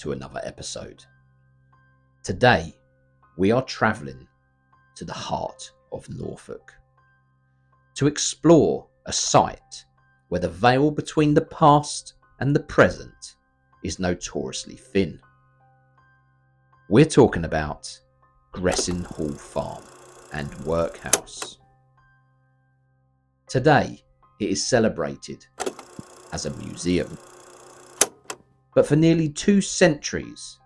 to another episode. Today, we are travelling to the heart of Norfolk to explore a site where the veil between the past and the present is notoriously thin. We're talking about Gressenhall Farm and Workhouse. Today, it is celebrated as a museum. But for nearly 2 centuries,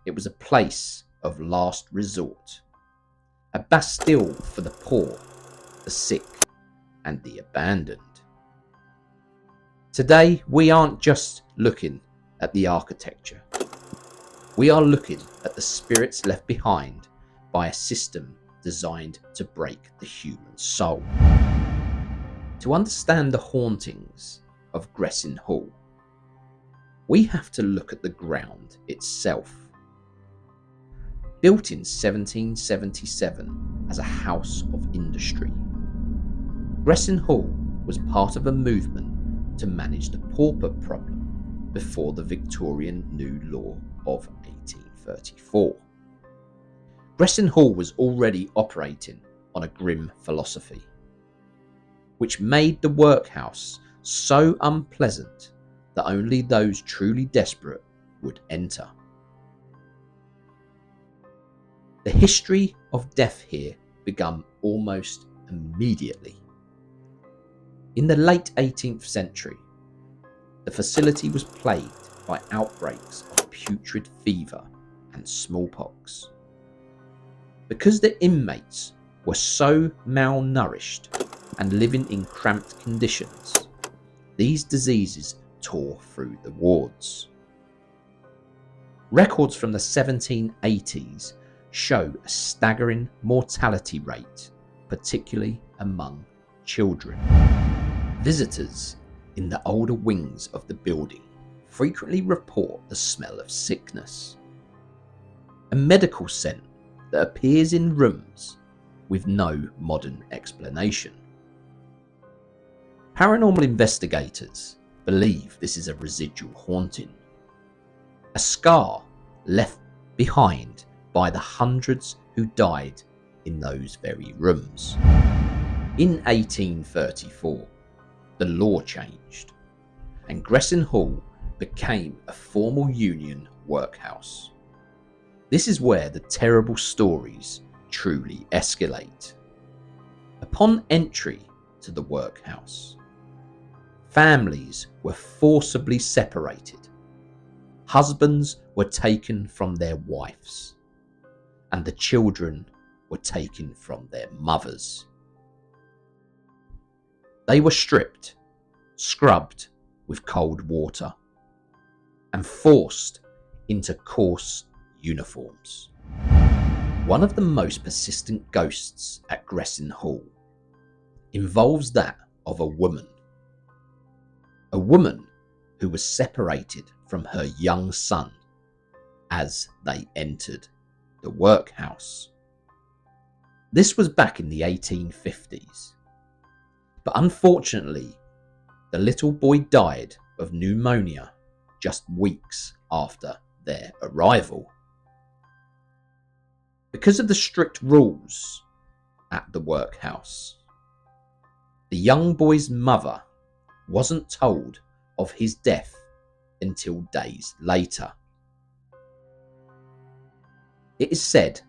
it was a place of last resort, a bastille for the poor, the sick, and the abandoned. Today, we aren't just looking at the architecture. We are looking at the spirits left behind by a system designed to break the human soul. To understand the hauntings of Gressenhall, we have to look at the ground itself. Built in 1777 as a house of industry, Gressenhall was part of a movement to manage the pauper problem before the Victorian New Law of 1834. Gressenhall was already operating on a grim philosophy, which made the workhouse so unpleasant that only those truly desperate would enter. The history of death here began almost immediately. In the late 18th century, the facility was plagued by outbreaks of putrid fever and smallpox. Because the inmates were so malnourished and living in cramped conditions, these diseases tore through the wards. Records from the 1780s show a staggering mortality rate, particularly among children. Visitors in the older wings of the building frequently report the smell of sickness, a medical scent that appears in rooms with no modern explanation. Paranormal investigators believe this is a residual haunting, a scar left behind by the hundreds who died in those very rooms. In 1834, the law changed, and Gressenhall became a formal union workhouse. This is where the terrible stories truly escalate. Upon entry to the workhouse, families were forcibly separated. Husbands were taken from their wives, and the children were taken from their mothers. They were stripped, scrubbed with cold water, and forced into coarse uniforms. One of the most persistent ghosts at Gressenhall involves that of a woman who was separated from her young son as they entered the workhouse. This was back in the 1850s, but unfortunately, the little boy died of pneumonia just weeks after their arrival. Because of the strict rules at the workhouse, the young boy's mother wasn't told of his death until days later. It is said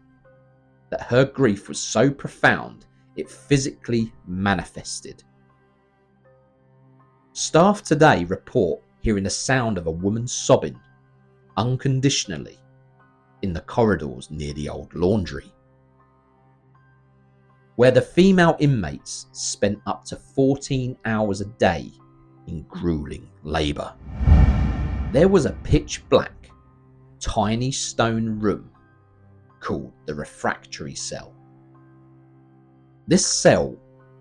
that her grief was so profound it physically manifested. Staff today report hearing the sound of a woman sobbing unconditionally in the corridors near the old laundry, where the female inmates spent up to 14 hours a day in grueling labour. There was a pitch black, tiny stone room called the refractory cell. This cell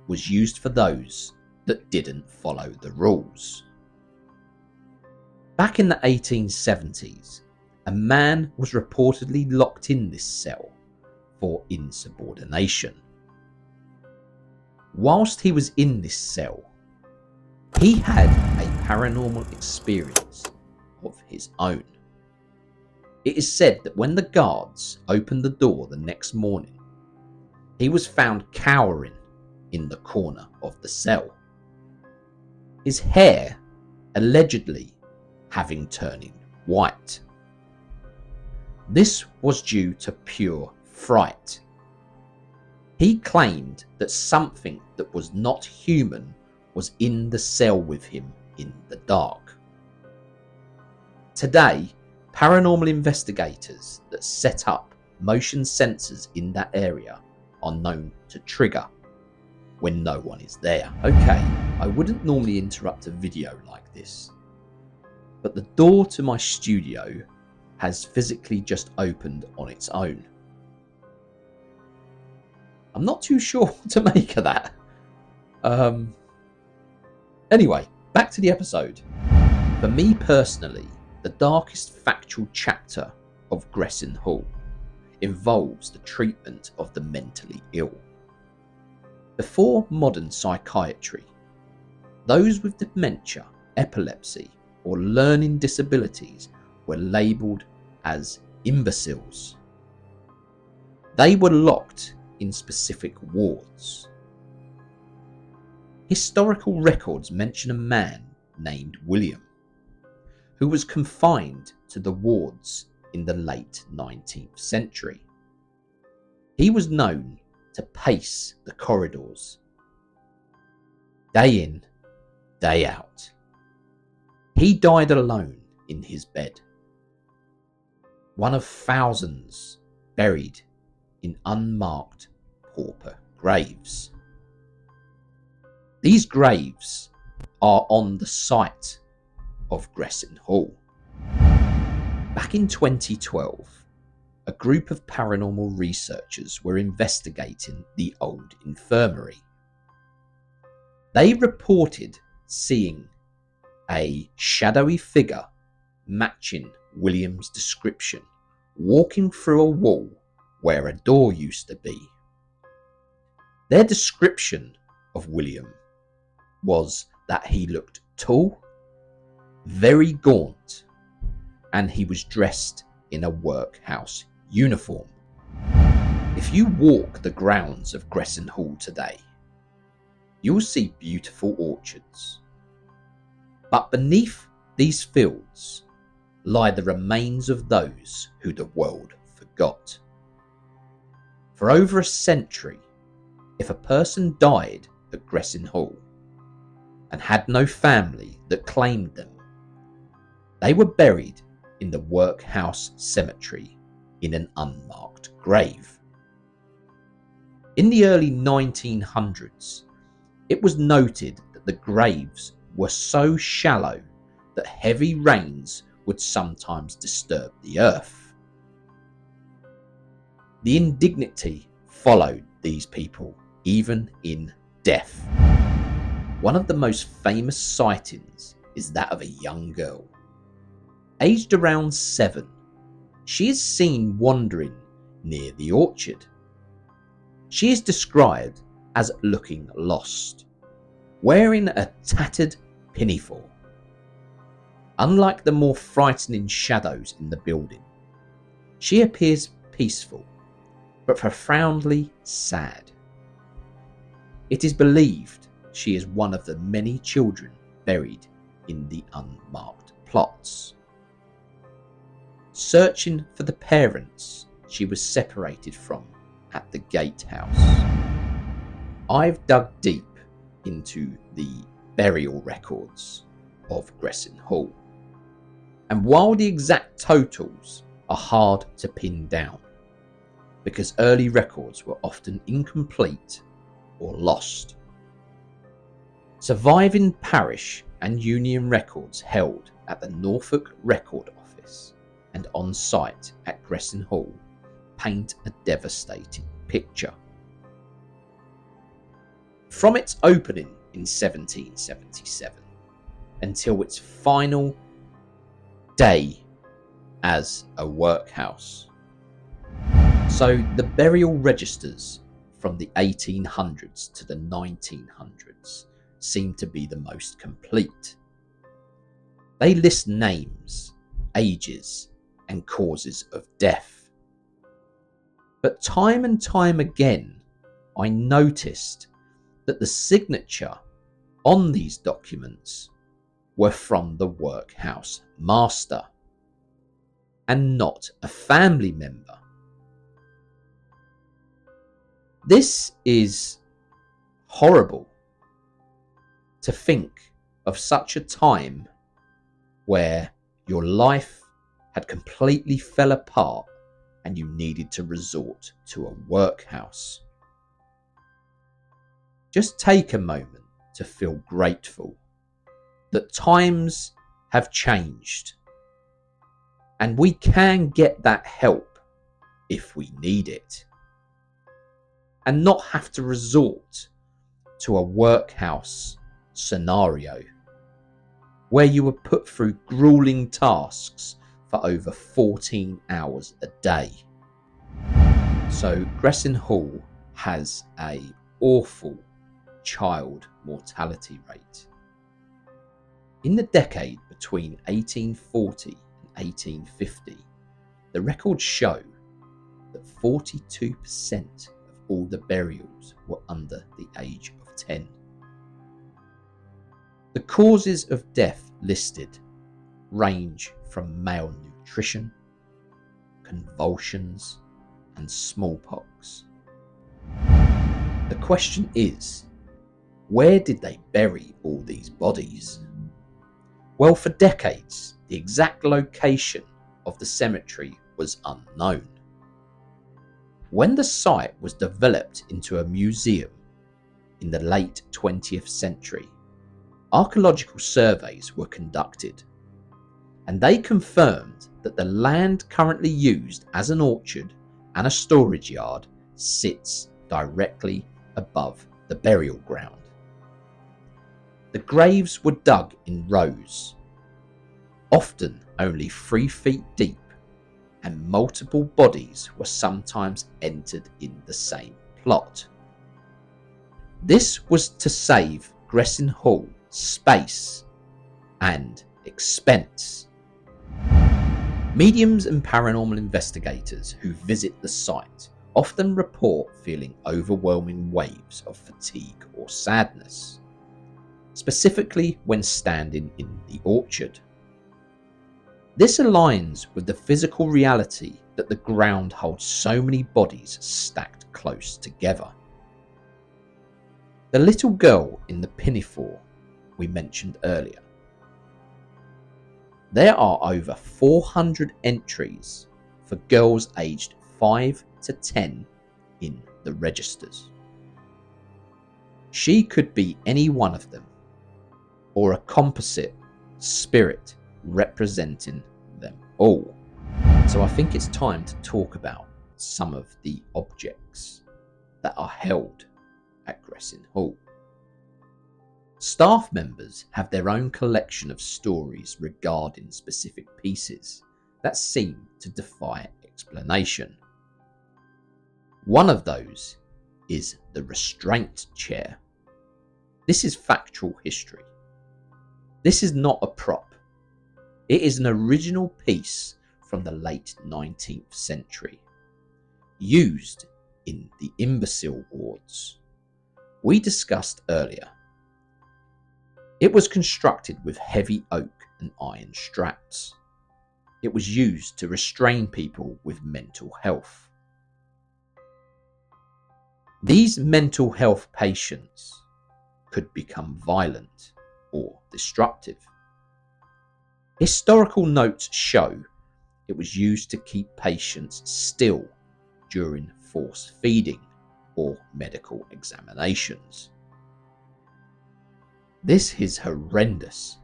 was used for those that didn't follow the rules. Back in the 1870s, a man was reportedly locked in this cell for insubordination. Whilst he was in this cell, he had a paranormal experience of his own. It is said that when the guards opened the door the next morning, he was found cowering in the corner of the cell, his hair allegedly having turning white. This was due to pure fright. He claimed that something that was not human was in the cell with him in the dark. Today, paranormal investigators that set up motion sensors in that area are known to trigger when no one is there. Okay, I wouldn't normally interrupt a video like this, but the door to my studio has physically just opened on its own. I'm not too sure what to make of that. Anyway, back to the episode. For me personally, the darkest factual chapter of Gressenhall involves the treatment of the mentally ill. Before modern psychiatry, those with dementia, epilepsy, or learning disabilities were labelled as imbeciles. They were locked in specific wards. Historical records mention a man named William, who was confined to the wards in the late 19th century. He was known to pace the corridors, day in, day out. He died alone in his bed, one of thousands buried in unmarked pauper graves. These graves are on the site of Gressenhall. Back in 2012, a group of paranormal researchers were investigating the old infirmary. They reported seeing a shadowy figure matching William's description walking through a wall where a door used to be. Their description of William was that he looked tall, very gaunt, and he was dressed in a workhouse uniform. If you walk the grounds of Gressenhall today, you will see beautiful orchards. But beneath these fields lie the remains of those who the world forgot. For over a century, if a person died at Gressenhall and had no family that claimed them, they were buried in the workhouse cemetery in an unmarked grave. In the early 1900s, it was noted that the graves were so shallow that heavy rains would sometimes disturb the earth. The indignity followed these people even in death. One of the most famous sightings is that of a young girl. Aged around 7, she is seen wandering near the orchard. She is described as looking lost, wearing a tattered pinafore. Unlike the more frightening shadows in the building, she appears peaceful, but profoundly sad. It is believed she is one of the many children buried in the unmarked plots. Searching for the parents she was separated from at the gatehouse, I've dug deep into the burial records of Gressenhall, and while the exact totals are hard to pin down because early records were often incomplete or lost, surviving parish and union records held at the Norfolk Record Office and on site at Gressenhall paint a devastating picture. From its opening in 1777 until its final day as a workhouse. So the burial registers from the 1800s to the 1900s seem to be the most complete. They list names, ages, and causes of death. But time and time again, I noticed that the signature on these documents were from the workhouse master and not a family member. This is horrible, to think of such a time where your life had completely fell apart and you needed to resort to a workhouse. Just take a moment to feel grateful that times have changed and we can get that help if we need it, and not have to resort to a workhouse scenario where you were put through grueling tasks for over 14 hours a day. So Gressenhall has an awful child mortality rate. In the decade between 1840 and 1850, the records show that 42% of all the burials were under the age of 10. The causes of death listed range from malnutrition, convulsions, and smallpox. The question is, where did they bury all these bodies? Well, for decades, the exact location of the cemetery was unknown. When the site was developed into a museum in the late 20th century, archaeological surveys were conducted, and they confirmed that the land currently used as an orchard and a storage yard sits directly above the burial ground. The graves were dug in rows, often only 3 feet deep, and multiple bodies were sometimes entered in the same plot. This was to save Gressenhall space and expense. Mediums and paranormal investigators who visit the site often report feeling overwhelming waves of fatigue or sadness, specifically when standing in the orchard. This aligns with the physical reality that the ground holds so many bodies stacked close together. The little girl in the pinafore we mentioned earlier. There are over 400 entries for girls aged 5 to 10 in the registers. She could be any one of them, or a composite spirit representing them all. So I think it's time to talk about some of the objects that are held at Gressenhall. Staff members have their own collection of stories regarding specific pieces that seem to defy explanation. One of those is the restraint chair. This is factual history. This is not a prop. It is an original piece from the late 19th century, used in the imbecile wards we discussed earlier. It was constructed with heavy oak and iron straps. It was used to restrain people with mental health. These mental health patients could become violent or destructive. Historical notes show it was used to keep patients still during force feeding or medical examinations. This is horrendous.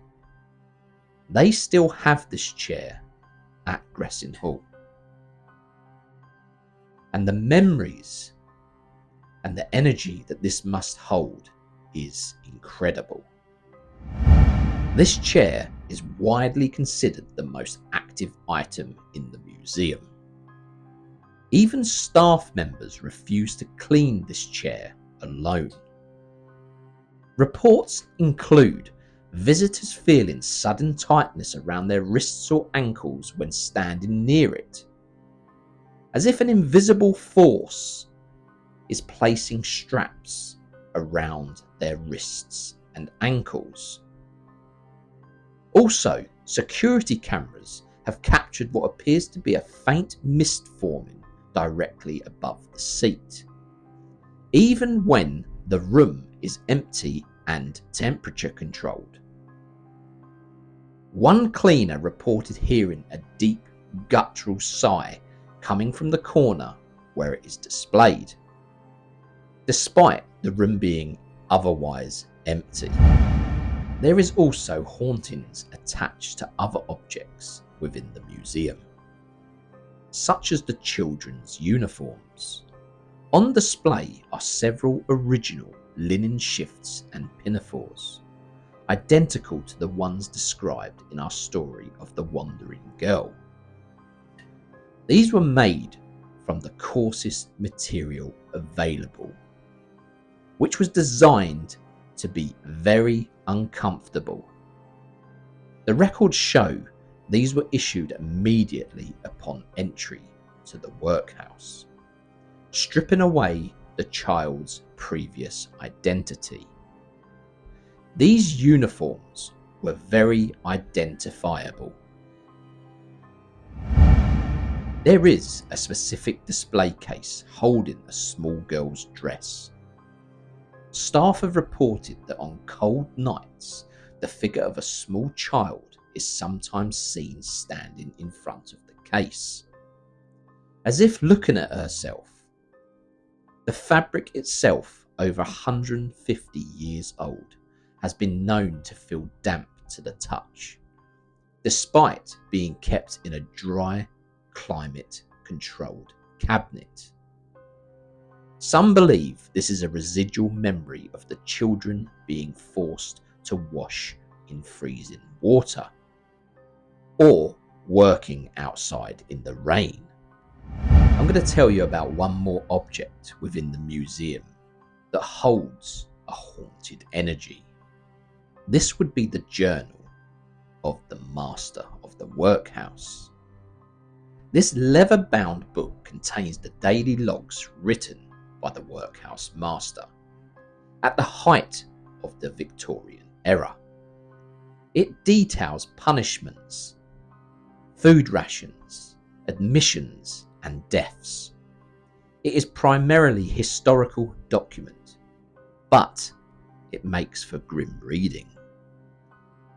They still have this chair at Gressenhall. And the memories and the energy that this must hold is incredible. This chair is widely considered the most active item in the museum. Even staff members refuse to clean this chair alone. Reports include visitors feeling sudden tightness around their wrists or ankles when standing near it, as if an invisible force is placing straps around their wrists and ankles. Also, security cameras have captured what appears to be a faint mist forming directly above the seat, even when the room is empty and temperature controlled. One cleaner reported hearing a deep guttural sigh coming from the corner where it is displayed, despite the room being otherwise empty. There is also hauntings attached to other objects within the museum, such as the children's uniforms. On display are several original linen shifts and pinafores, identical to the ones described in our story of the Wandering Girl. These were made from the coarsest material available, which was designed to be very uncomfortable. The records show these were issued immediately upon entry to the workhouse, stripping away the child's previous identity. These uniforms were very identifiable. There is a specific display case holding a small girl's dress. Staff have reported that on cold nights, the figure of a small child is sometimes seen standing in front of the case, as if looking at herself. The fabric itself, over 150 years old, has been known to feel damp to the touch, despite being kept in a dry, climate-controlled cabinet. Some believe this is a residual memory of the children being forced to wash in freezing water, or working outside in the rain. I'm going to tell you about one more object within the museum that holds a haunted energy. This would be the journal of the master of the workhouse. This leather-bound book contains the daily logs written by the workhouse master at the height of the Victorian era. It details punishments, food rations, admissions, and deaths. It is primarily historical document, but it makes for grim reading.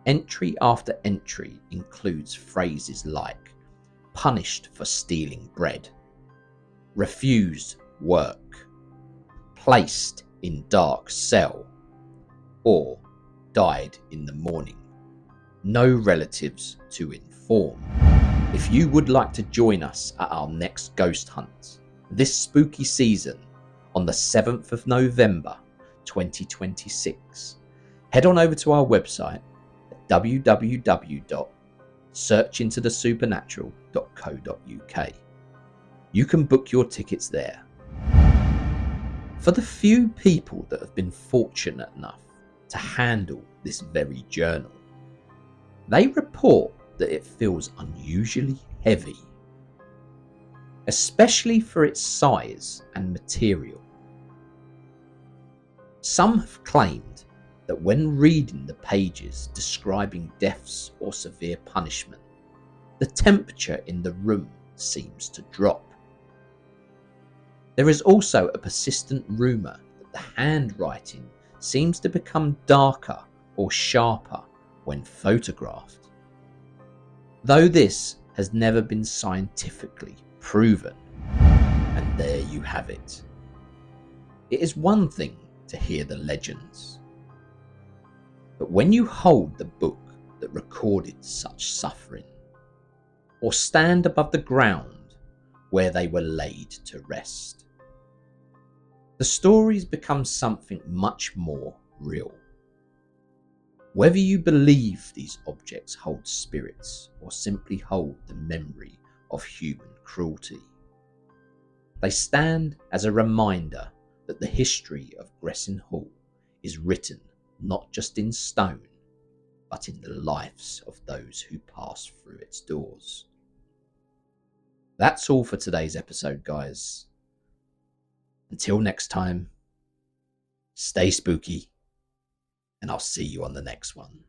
Entry after entry includes phrases like punished for stealing bread, refused work, placed in dark cell, or died in the morning. No relatives to inform. If you would like to join us at our next ghost hunt this spooky season on the 7th of November 2026, head on over to our website at www.searchintothe-supernatural.co.uk. You can book your tickets there. For the few people that have been fortunate enough to handle this very journal, they report that it feels unusually heavy, especially for its size and material. Some have claimed that when reading the pages describing deaths or severe punishment, the temperature in the room seems to drop. There is also a persistent rumour that the handwriting seems to become darker or sharper when photographed, though this has never been scientifically proven. And there you have it. It is one thing to hear the legends, but when you hold the book that recorded such suffering, or stand above the ground where they were laid to rest, the stories become something much more real. Whether you believe these objects hold spirits or simply hold the memory of human cruelty, they stand as a reminder that the history of Gressenhall is written not just in stone, but in the lives of those who pass through its doors. That's all for today's episode, guys. Until next time, stay spooky, and I'll see you on the next one.